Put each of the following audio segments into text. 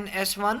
NS1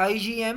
IgM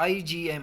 IgM,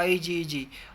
IgG,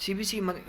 CBC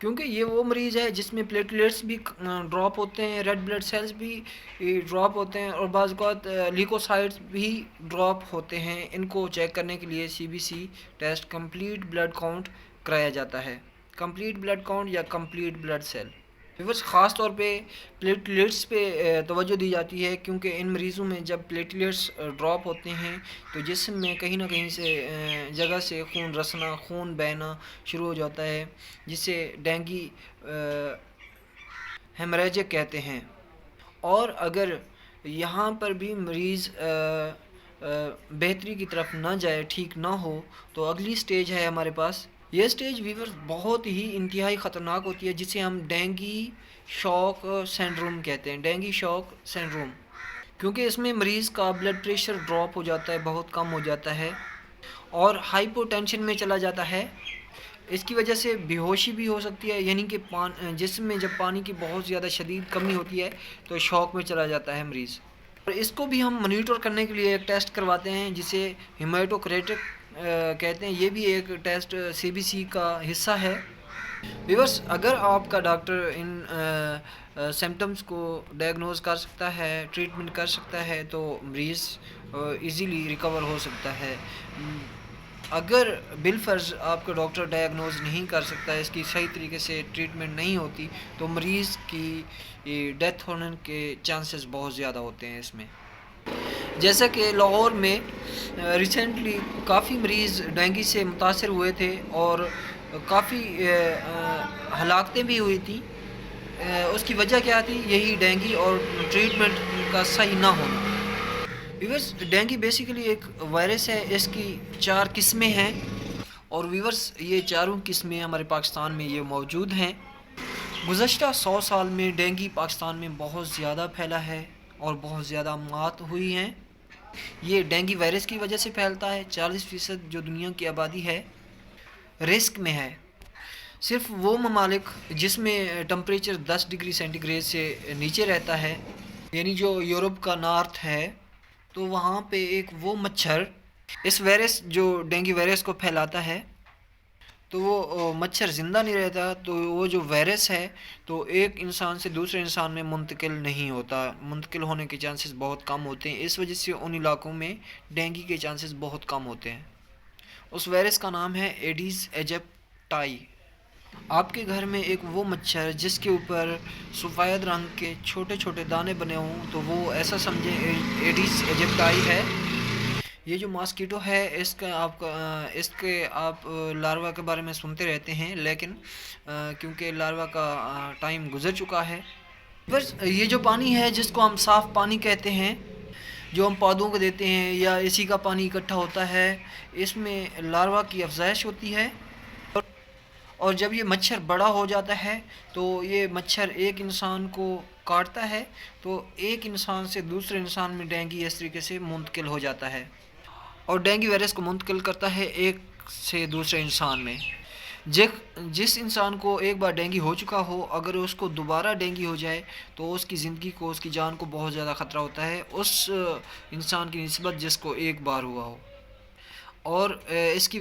کیونکہ یہ وہ مریض ہے جس میں پلیٹلیٹس بھی ڈراپ ہوتے ہیں، ریڈ بلڈ سیلز بھی ڈراپ ہوتے ہیں، اور بعض اوقات لیکوسائٹس بھی ڈراپ ہوتے ہیں۔ ان کو چیک کرنے کے لیے CBC test complete blood count کرایا جاتا ہے، کمپلیٹ بلڈ کاؤنٹ یا کمپلیٹ بلڈ سیل۔ ویورز خاص طور پہ پلیٹلیٹس پہ توجہ دی جاتی ہے، کیونکہ ان مریضوں میں جب پلیٹلیٹس ڈراپ ہوتے ہیں تو جسم میں کہیں نہ کہیں سے جگہ سے خون رسنا، خون بہنا شروع ہو جاتا ہے، جسے ڈینگی ہیمریجک کہتے ہیں۔ اور اگر یہاں پر بھی مریض بہتری کی طرف نہ جائے، ٹھیک نہ ہو، تو اگلی سٹیج ہے ہمارے پاس۔ یہ سٹیج ویورز بہت ہی انتہائی خطرناک ہوتی ہے، جسے ہم ڈینگی شاک سنڈروم کہتے ہیں، ڈینگی شاک سنڈروم، کیونکہ اس میں مریض کا بلڈ پریشر ڈراپ ہو جاتا ہے، بہت کم ہو جاتا ہے، اور ہائپو ٹینشن میں چلا جاتا ہے۔ اس کی وجہ سے بے ہوشی بھی ہو سکتی ہے، یعنی کہ جسم میں جب پانی کی بہت زیادہ شدید کمی ہوتی ہے تو شوق میں چلا جاتا ہے مریض۔ اور اس کو بھی ہم مانیٹر کرنے کے لیے ایک ٹیسٹ کرواتے ہیں جسے ہیماٹوکریٹک کہتے ہیں، یہ بھی ایک ٹیسٹ CBC کا حصہ ہے۔ ویورس اگر آپ کا ڈاکٹر ان سمٹمز کو ڈائگنوز کر سکتا ہے، ٹریٹمنٹ کر سکتا ہے، تو مریض ایزیلی ریکور ہو سکتا ہے۔ اگر بالفرض آپ کا ڈاکٹر ڈائگنوز نہیں کر سکتا، اس کی صحیح طریقے سے ٹریٹمنٹ نہیں ہوتی، تو مریض کی ڈیتھ ہونے کے چانسز بہت زیادہ ہوتے ہیں اس میں۔ جیسا کہ لاہور میں ریسنٹلی کافی مریض ڈینگی سے متاثر ہوئے تھے اور کافی ہلاکتیں بھی ہوئی تھیں۔ اس کی وجہ کیا تھی؟ یہی ڈینگی اور ٹریٹمنٹ کا صحیح نہ ہونا۔ ویورس ڈینگی بیسیکلی ایک وائرس ہے، اس کی 4 قسمیں ہیں، اور ویورس یہ چاروں قسمیں ہمارے پاکستان میں یہ موجود ہیں۔ گزشتہ 100 سال میں ڈینگی پاکستان میں بہت زیادہ پھیلا ہے اور بہت زیادہ موت ہوئی ہیں۔ یہ ڈینگی وائرس کی وجہ سے پھیلتا ہے۔ 40% جو دنیا کی آبادی ہے رسک میں ہے۔ صرف وہ ممالک جس میں ٹمپریچر 10 ڈگری سینٹی گریڈ سے نیچے رہتا ہے، یعنی جو یورپ کا نارتھ ہے، تو وہاں پہ ایک وہ مچھر اس وائرس جو ڈینگی وائرس کو پھیلاتا ہے، تو وہ مچھر زندہ نہیں رہتا، تو وہ جو وائرس ہے تو ایک انسان سے دوسرے انسان میں منتقل نہیں ہوتا، منتقل ہونے کے چانسز بہت کم ہوتے ہیں۔ اس وجہ سے ان علاقوں میں ڈینگی کے چانسز بہت کم ہوتے ہیں۔ اس وائرس کا نام ہے ایڈیز ایجپٹائی۔ آپ کے گھر میں ایک وہ مچھر جس کے اوپر سفید رنگ کے چھوٹے چھوٹے دانے بنے ہوں، تو وہ ایسا سمجھیں ایڈیز ایجپٹائی ہے۔ یہ جو ماسکیٹو ہے، اس کے آپ لاروا کے بارے میں سنتے رہتے ہیں، لیکن کیونکہ لاروا کا ٹائم گزر چکا ہے۔ بس یہ جو پانی ہے جس کو ہم صاف پانی کہتے ہیں، جو ہم پودوں کو دیتے ہیں، یا اسی کا پانی اکٹھا ہوتا ہے، اس میں لاروا کی افزائش ہوتی ہے، اور جب یہ مچھر بڑا ہو جاتا ہے تو یہ مچھر ایک انسان کو کاٹتا ہے، تو ایک انسان سے دوسرے انسان میں ڈینگی اس طریقے سے منتقل ہو جاتا ہے، اور ڈینگی وائرس کو منتقل کرتا ہے ایک سے دوسرے انسان میں۔ جس انسان کو ایک بار ڈینگی ہو چکا ہو، اگر اس کو دوبارہ ڈینگی ہو جائے تو اس کی زندگی کو، اس کی جان کو بہت زیادہ خطرہ ہوتا ہے، اس انسان کی نسبت جس کو ایک بار ہوا ہو۔ اور اس کی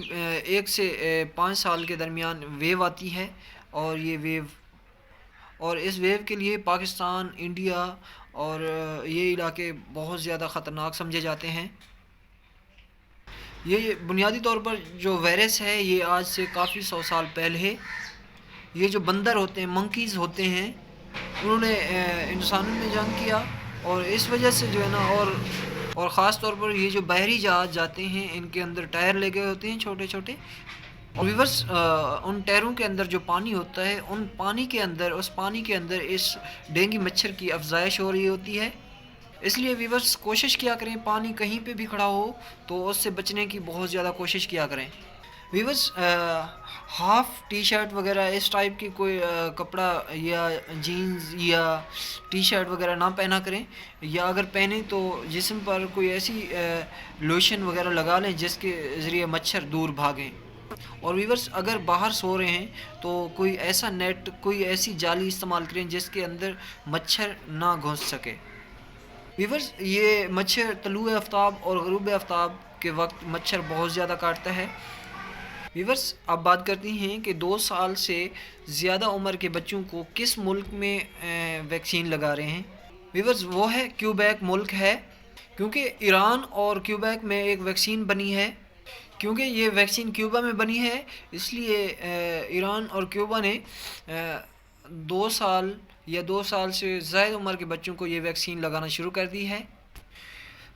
1 سے 5 سال کے درمیان ویو آتی ہے، اور اس ویو کے لیے پاکستان، انڈیا اور یہ علاقے بہت زیادہ خطرناک سمجھے جاتے ہیں۔ یہ بنیادی طور پر جو وائرس ہے، یہ آج سے کافی 100 سال پہلے یہ جو بندر ہوتے ہیں، منکیز ہوتے ہیں، انہوں نے انسانوں میں جنگ کیا، اور اس وجہ سے جو ہے نا، اور خاص طور پر یہ جو بحری جہاز جاتے ہیں، ان کے اندر ٹائر لگے ہوتے ہیں چھوٹے چھوٹے، اور ویورس ان ٹائروں کے اندر جو پانی ہوتا ہے، اس پانی کے اندر اس ڈینگی مچھر کی افزائش ہو رہی ہوتی ہے۔ اس لیے ویورس کوشش کیا کریں، پانی کہیں پہ بھی کھڑا ہو تو اس سے بچنے کی بہت زیادہ کوشش کیا کریں۔ ویورس ہاف ٹی شرٹ وغیرہ اس ٹائپ کی کوئی کپڑا یا جینز یا ٹی شرٹ وغیرہ نہ پہنا کریں، یا اگر پہنیں تو جسم پر کوئی ایسی لوشن وغیرہ لگا لیں جس کے ذریعے مچھر دور بھاگیں۔ اور ویورس اگر باہر سو رہے ہیں تو کوئی ایسا نیٹ، کوئی ایسی جالی استعمال کریں جس کے اندر مچھر نہ گھس سکے۔ ویورس یہ مچھر طلوع آفتاب اور غروب آفتاب کے وقت مچھر بہت زیادہ کاٹتا ہے۔ ویورس اب بات کرتے ہیں کہ 2 سال سے زیادہ عمر کے بچوں کو کس ملک میں ویکسین لگا رہے ہیں. ویورس وہ ہے کیوبیک ملک ہے، کیونکہ ایران اور کیوبیک میں ایک ویکسین بنی ہے. کیونکہ یہ ویکسین کیوبا میں بنی ہے اس لیے ایران اور کیوبا نے 2 سال یا 2 سال سے زائد عمر کے بچوں کو یہ ویکسین لگانا شروع کر دی ہے.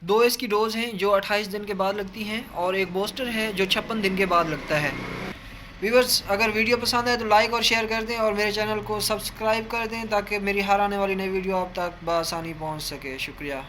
2 اس کی ڈوز ہیں جو 28 دن کے بعد لگتی ہیں، اور ایک بوسٹر ہے جو 56 دن کے بعد لگتا ہے. ویورز اگر ویڈیو پسند ہے تو لائک اور شیئر کر دیں، اور میرے چینل کو سبسکرائب کر دیں تاکہ میری ہر آنے والی نئی ویڈیو آپ تک بآسانی پہنچ سکے. شکریہ.